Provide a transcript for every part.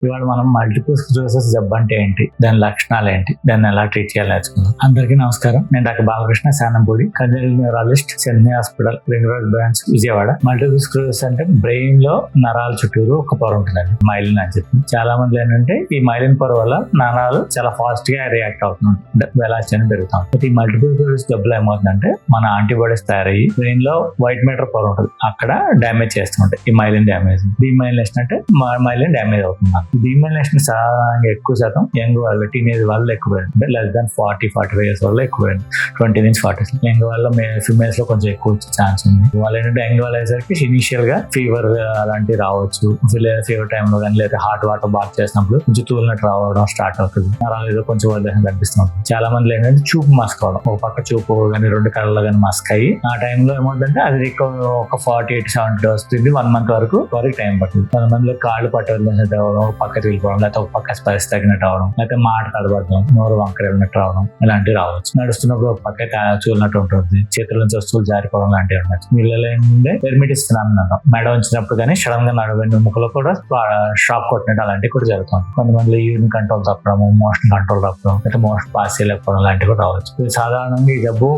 ఇవాళ మనం multiple sclerosis జబ్బు అంటే ఏంటి, దాని లక్షణాలు ఏంటి, దాన్ని ఎలా ట్రీట్ చేయాలి నేర్చుకుందాం. అందరికీ నమస్కారం. నేను doctor Balakrishna Shanampudi, consultant neurologist, Chennai hospital ring branch, Vijayawada. Multiple sclerosis అంటే బ్రెయిన్ లో నరాల చుట్టూరు ఒక పొర ఉంటుందండి, మైలిన్ అని చెప్పి. చాలా మంది ఏంటంటే ఈ మైలిన్ పొర వల్ల నరాలు చాలా ఫాస్ట్ గా రియాక్ట్ అవుతుంది, వెలాసిటీ పెరుగుతాం. ఈ మల్టిపుల్ స్క్లెరోసిస్ జబ్బులో ఏమవుతుందంటే మన యాంటీబాడీస్ తయారయ్యి బ్రెయిన్ లో వైట్ మ్యాటర్ పొర ఉంటుంది, అక్కడ డ్యామేజ్ చేస్తుంటాయి. ఈ మైలిన్ డ్యామేజ్, డీమైలినేషన్ అంటే మైలిన్ డ్యామేజ్ అవుతుంది. డీమైలినేషన్ సాధారణంగా ఎక్కువ శాతం యంగ్ వాళ్ళు, టీనేజ్ వాళ్ళు ఎక్కువ, అంటే లెస్ దాన్ 40-45 ఇయర్స్ వల్ల ఎక్కువ, 20 నుంచి 40. యంగ్ వాళ్ళ ఫిమేల్స్ లో కొంచెం ఎక్కువ వచ్చే ఛాన్స్ ఉంది. వాళ్ళు ఏంటంటే యంగ్ వాళ్ళు అయ్యేసరికి ఇనిషియల్ గా ఫీవర్ అలాంటివి రావచ్చు, లేదా ఫీవర్ టైంలో కానీ, లేదా హాట్ వాటర్ బాత్ చేసినప్పుడు కొంచెం తూలినట్టు రావడం స్టార్ట్ అవుతుంది, ఏదో కొంచెం వదిలేసం కనిపిస్తుంది. చాలా మంది ఏంటంటే చూపు మస్క్ అవడం, ఒక పక్క చూపు కానీ రెండు కళ్ళలో కానీ మస్క్ అయ్యి ఆ టైంలో ఏమవుతుందంటే అది ఒక 48-70 వస్తుంది. 1 month వరకు టైం పడుతుంది. కొంతమందిలో కాళ్ళు పట్టవడం, పక్క తిరిగిపోవడం, లేకపోతే ఒక పక్క స్పైస్ తగ్గినట్టు అవడం, లేకపోతే మాట తడబడడం, నోరు వంకర వెళ్ళినట్టు రావడం, ఇలాంటివి రావచ్చు. నడుస్తున్నప్పుడు ఒక పక్క చూలినట్టు ఉంటుంది, చేతుల నుంచి వస్తువులు జారిపోవడం లాంటివి ఉండొచ్చు. వీళ్ళలో ఏంటంటే పెర్మిటిస్ ఫినామినన్, మెడ ఉంచినప్పుడు కానీ సడన్ గా నడుము ముక్కలో కూడా షాక్ కొట్టినట్టు అలాంటివి కూడా జరుగుతుంది. కొంతమంది యూరిన్ కంట్రోల్ తప్పడం, మోషన్ కంట్రోల్ తప్పడం, లేకపోతే మోషన్ పాస్ చేయలేకపోవడం లాంటివి కూడా రావచ్చు. ఇది సాధారణంగా ఈ జబ్బు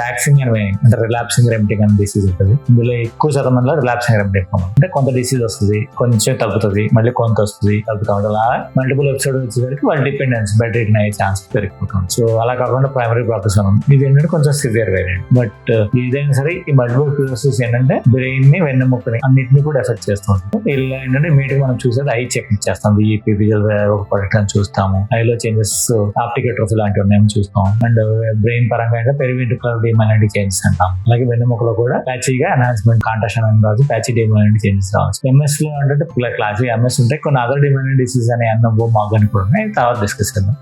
వ్యాక్సిన్ అంటే రిలాప్సింగ్ రెమిటిక్ అనే డిసీజ్ ఉంటుంది. ఇందులో ఎక్కువ శాతం మందిలో రిలాప్సింగ్ రెమిటిక్ అంటే కొంత డిసీజ్ వస్తుంది, కొంచెం తగ్గుతుంది, మళ్ళీ కొంత వస్తుంది, తగ్గుతూ ఉంటుంది. అలా మల్టిపుల్ ఎపిసోడ్ వచ్చేసరికి వాళ్ళ డిపెండెన్స్ బెడ్ రిటర్న్ అయ్యే ఛాన్స్ పెరిగిపోతుంది. సో అలా కాకుండా ప్రైమరీ ప్రాసెస్ ఇది ఏంటంటే కొంచెం సివియర్ వేరియంట్. బట్ ఏదైనా సరే ఈ మల్టిపుల్ స్క్లెరోసిస్ ఏంటంటే బ్రెయిన్ ని, వెన్నెముకని అన్నింటినీ కూడా ఎఫెక్ట్ చేస్తుంది. ఇలా ఏంటంటే ఇమీడియట్ మనం చూసేది ఐ చెక్ చేస్తాం, విఈపి విజువల్ ప్రొటెక్షన్ చూస్తాము, ఐలో చేంజెస్, ఆప్టిక్ అట్రోఫీ లాంటివి ఉన్నాయని చూస్తాం. అండ్ బ్రెయిన్ పరంగా అయితే పెరివెంట్రికులర్ డీమైలినిటీ చేంజెస్ అంటాం. అలాగే వెన్నెముకలో కూడా ప్యాచీగా ఎన్హాన్స్మెంట్, కాంట్రాక్షన్ అని రావచ్చు, ప్యాచీ డీమైలినిటీ చేంజెస్ రావచ్చు. ఎంఎస్ లో అంటే క్లాసిక్ ఎంఎస్ ఉంటాయి, కొన్ని అదర్ డీమైలినిటీ డిసీజ్ అనే అన్నబో మాగని కూడా ఉన్నాయి, తర్వాత డిస్కస్ చేద్దాం.